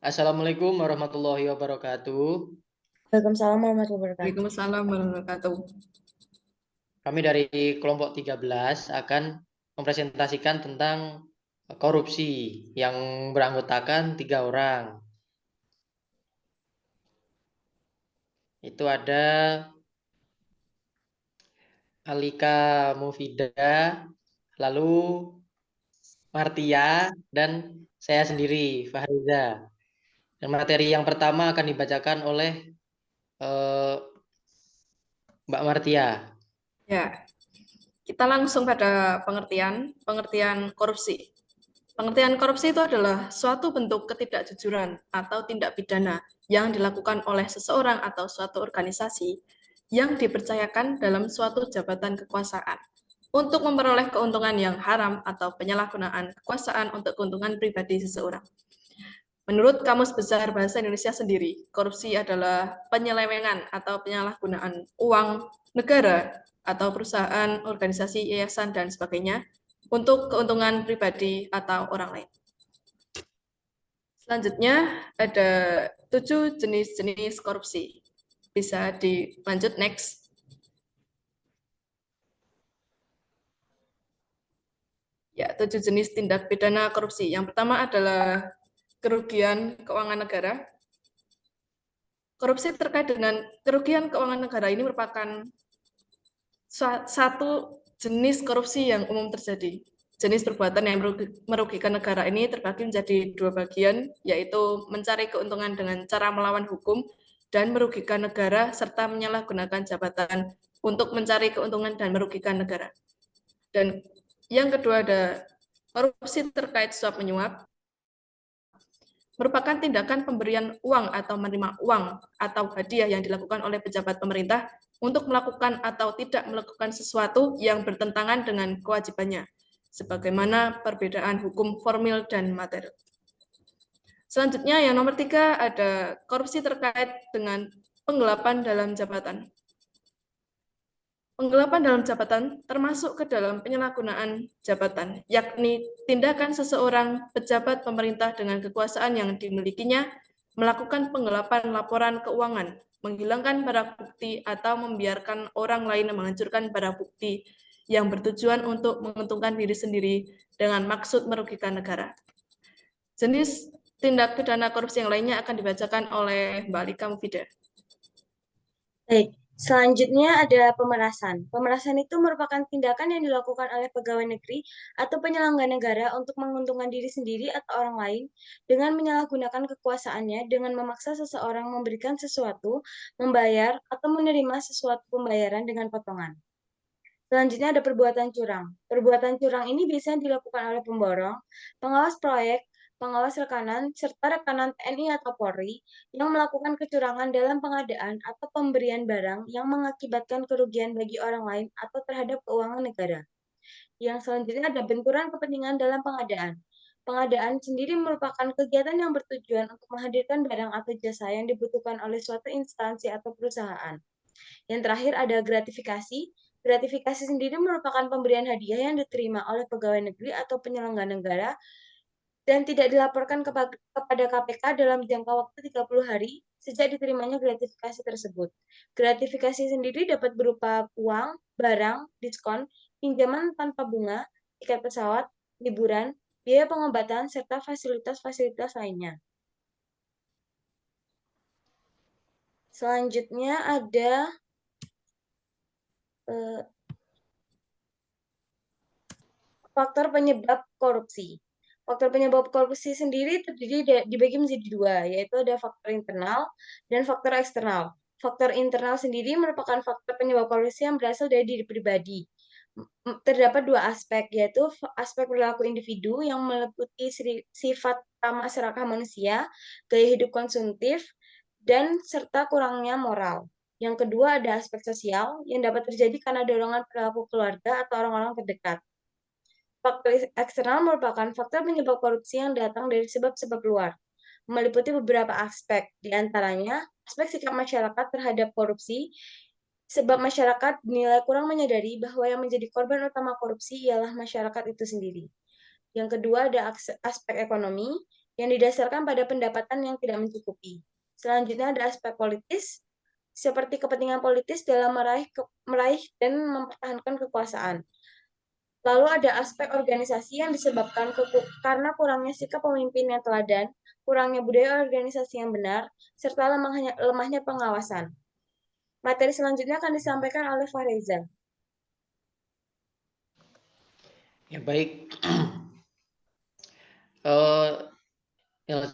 Assalamualaikum warahmatullahi wabarakatuh. Waalaikumsalam warahmatullahi wabarakatuh. Waalaikumsalam warahmatullahi wabarakatuh. Kami dari kelompok 13 akan mempresentasikan tentang korupsi yang beranggotakan 3 orang. Itu ada Alika Mufida, lalu Martia, dan saya sendiri, Fahriza. Dan materi yang pertama akan dibacakan oleh eh, Mbak Martia. Ya, kita langsung pada pengertian korupsi. Pengertian korupsi itu adalah suatu bentuk ketidakjujuran atau tindak pidana yang dilakukan oleh seseorang atau suatu organisasi yang dipercayakan dalam suatu jabatan kekuasaan untuk memperoleh keuntungan yang haram atau penyalahgunaan kekuasaan untuk keuntungan pribadi seseorang. Menurut Kamus Besar Bahasa Indonesia sendiri, korupsi adalah penyelewengan atau penyalahgunaan uang negara atau perusahaan, organisasi, yayasan, dan sebagainya untuk keuntungan pribadi atau orang lain. Selanjutnya ada 7 jenis-jenis korupsi. Bisa dilanjut next. Ya, 7 jenis tindak pidana korupsi. Yang pertama adalah kerugian keuangan negara. Korupsi terkait dengan kerugian keuangan negara ini merupakan satu jenis korupsi yang umum terjadi. Jenis perbuatan yang merugikan negara ini terbagi menjadi 2 bagian, yaitu mencari keuntungan dengan cara melawan hukum dan merugikan negara, serta menyalahgunakan jabatan untuk mencari keuntungan dan merugikan negara. Dan yang kedua ada korupsi terkait suap menyuap, merupakan tindakan pemberian uang atau menerima uang atau hadiah yang dilakukan oleh pejabat pemerintah untuk melakukan atau tidak melakukan sesuatu yang bertentangan dengan kewajibannya, sebagaimana perbedaan hukum formil dan materi. Selanjutnya yang nomor 3 ada korupsi terkait dengan penggelapan dalam jabatan. Penggelapan dalam jabatan termasuk ke dalam penyalahgunaan jabatan, yakni tindakan seseorang pejabat pemerintah dengan kekuasaan yang dimilikinya melakukan penggelapan laporan keuangan, menghilangkan barang bukti, atau membiarkan orang lain menghancurkan barang bukti yang bertujuan untuk menguntungkan diri sendiri dengan maksud merugikan negara. Jenis tindak pidana korupsi yang lainnya akan dibacakan oleh Mbak Alika Mufida. Baik, selanjutnya ada pemerasan. Pemerasan itu merupakan tindakan yang dilakukan oleh pegawai negeri atau penyelenggara negara untuk menguntungkan diri sendiri atau orang lain dengan menyalahgunakan kekuasaannya dengan memaksa seseorang memberikan sesuatu, membayar, atau menerima sesuatu pembayaran dengan potongan. Selanjutnya ada perbuatan curang. Perbuatan curang ini biasanya dilakukan oleh pemborong, pengawas proyek, pengawas rekanan, serta rekanan TNI atau Polri yang melakukan kecurangan dalam pengadaan atau pemberian barang yang mengakibatkan kerugian bagi orang lain atau terhadap keuangan negara. Yang selanjutnya ada benturan kepentingan dalam pengadaan. Pengadaan sendiri merupakan kegiatan yang bertujuan untuk menghadirkan barang atau jasa yang dibutuhkan oleh suatu instansi atau perusahaan. Yang terakhir ada gratifikasi. Gratifikasi sendiri merupakan pemberian hadiah yang diterima oleh pegawai negeri atau penyelenggara negara dan tidak dilaporkan kepada KPK dalam jangka waktu 30 hari sejak diterimanya gratifikasi tersebut. Gratifikasi sendiri dapat berupa uang, barang, diskon, pinjaman tanpa bunga, tiket pesawat, liburan, biaya pengobatan, serta fasilitas-fasilitas lainnya. Selanjutnya ada faktor penyebab korupsi. Faktor penyebab korupsi sendiri dibagi menjadi 2, yaitu ada faktor internal dan faktor eksternal. Faktor internal sendiri merupakan faktor penyebab korupsi yang berasal dari diri pribadi. Terdapat 2 aspek, yaitu aspek perilaku individu yang meliputi sifat ramah serakah manusia, gaya hidup konsumtif, dan serta kurangnya moral. Yang kedua ada aspek sosial yang dapat terjadi karena dorongan perilaku keluarga atau orang-orang terdekat. Faktor eksternal merupakan faktor penyebab korupsi yang datang dari sebab-sebab luar, meliputi beberapa aspek, di antaranya aspek sikap masyarakat terhadap korupsi, sebab masyarakat dinilai kurang menyadari bahwa yang menjadi korban utama korupsi ialah masyarakat itu sendiri. Yang kedua ada aspek ekonomi, yang didasarkan pada pendapatan yang tidak mencukupi. Selanjutnya ada aspek politis, seperti kepentingan politis dalam meraih dan mempertahankan kekuasaan. Lalu ada aspek organisasi yang disebabkan karena kurangnya sikap pemimpin yang teladan, kurangnya budaya organisasi yang benar, serta lemahnya pengawasan. Materi selanjutnya akan disampaikan oleh Fahriza. Ya baik. Yang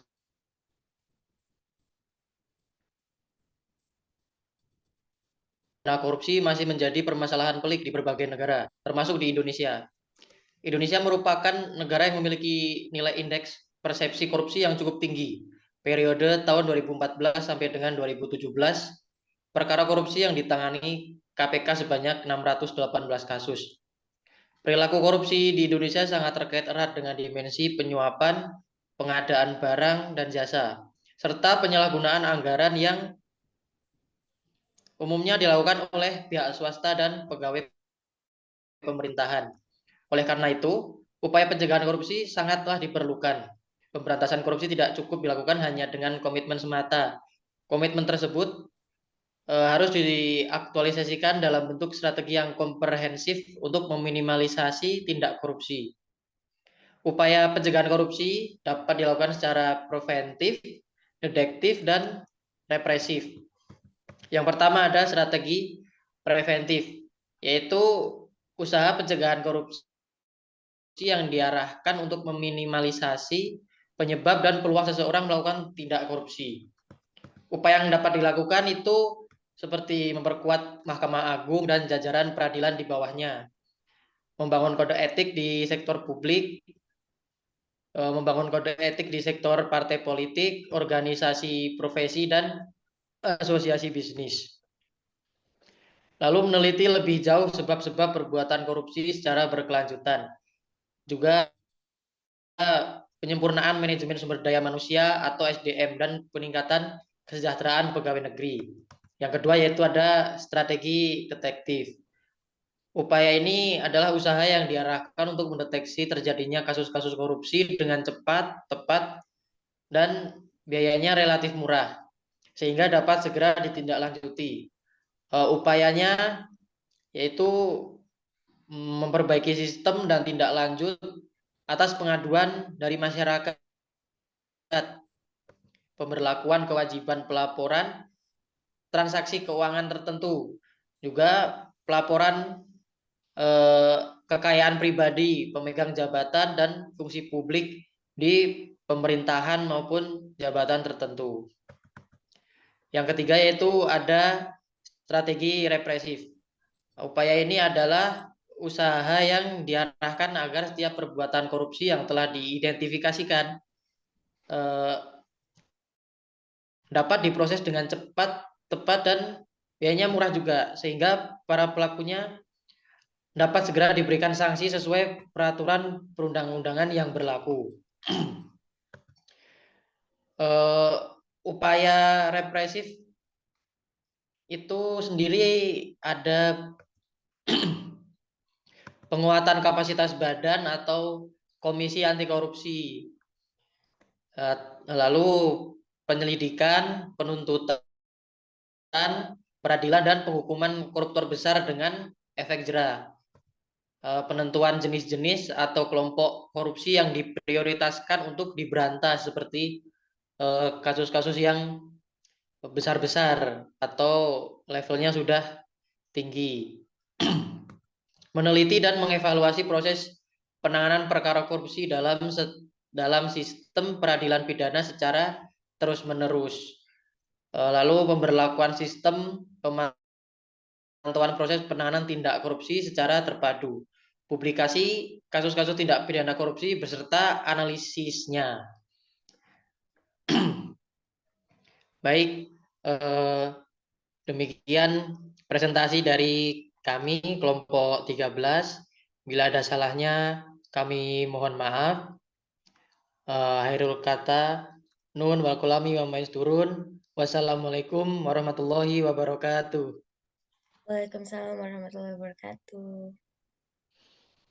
korupsi masih menjadi permasalahan pelik di berbagai negara, termasuk di Indonesia. Indonesia merupakan negara yang memiliki nilai indeks persepsi korupsi yang cukup tinggi. Periode tahun 2014 sampai dengan 2017, perkara korupsi yang ditangani KPK sebanyak 618 kasus. Perilaku korupsi di Indonesia sangat terkait erat dengan dimensi penyuapan, pengadaan barang dan jasa, serta penyalahgunaan anggaran yang umumnya dilakukan oleh pihak swasta dan pegawai pemerintahan. Oleh karena itu, upaya pencegahan korupsi sangatlah diperlukan. Pemberantasan korupsi tidak cukup dilakukan hanya dengan komitmen semata. Komitmen tersebut harus diaktualisasikan dalam bentuk strategi yang komprehensif untuk meminimalisasi tindak korupsi. Upaya pencegahan korupsi dapat dilakukan secara preventif, deduktif, dan represif. Yang pertama ada strategi preventif, yaitu usaha pencegahan korupsi yang diarahkan untuk meminimalisasi penyebab dan peluang seseorang melakukan tindak korupsi. Upaya yang dapat dilakukan itu seperti memperkuat Mahkamah Agung dan jajaran peradilan di bawahnya, membangun kode etik di sektor publik, membangun kode etik di sektor partai politik, organisasi profesi, dan asosiasi bisnis. Lalu meneliti lebih jauh sebab-sebab perbuatan korupsi secara berkelanjutan. Juga penyempurnaan manajemen sumber daya manusia atau SDM dan peningkatan kesejahteraan pegawai negeri. Yang kedua yaitu ada strategi detektif. Upaya ini adalah usaha yang diarahkan untuk mendeteksi terjadinya kasus-kasus korupsi dengan cepat, tepat, dan biayanya relatif murah, sehingga dapat segera ditindaklanjuti. Upayanya yaitu memperbaiki sistem dan tindak lanjut atas pengaduan dari masyarakat, pemberlakuan kewajiban pelaporan transaksi keuangan tertentu, juga pelaporan kekayaan pribadi pemegang jabatan dan fungsi publik di pemerintahan maupun jabatan tertentu. Yang ketiga yaitu ada strategi represif. Upaya ini adalah usaha yang diarahkan agar setiap perbuatan korupsi yang telah diidentifikasikan dapat diproses dengan cepat, tepat, dan biayanya murah juga, sehingga para pelakunya dapat segera diberikan sanksi sesuai peraturan perundang-undangan yang berlaku. Upaya represif itu sendiri ada penguatan kapasitas badan atau komisi anti korupsi, lalu penyelidikan, penuntutan, peradilan, dan penghukuman koruptor besar dengan efek jera. Penentuan jenis-jenis atau kelompok korupsi yang diprioritaskan untuk diberantas seperti kasus-kasus yang besar-besar atau levelnya sudah tinggi. Meneliti dan mengevaluasi proses penanganan perkara korupsi dalam sistem peradilan pidana secara terus-menerus. Lalu pemberlakuan sistem pemantauan proses penanganan tindak korupsi secara terpadu. Publikasi kasus-kasus tindak pidana korupsi beserta analisisnya. Baik, demikian presentasi dari kami kelompok 13. Bila ada salahnya kami mohon maaf. Akhirul kata, nun wal qalami wa ma yasturun. Wassalamualaikum warahmatullahi wabarakatuh. Waalaikumsalam warahmatullahi wabarakatuh.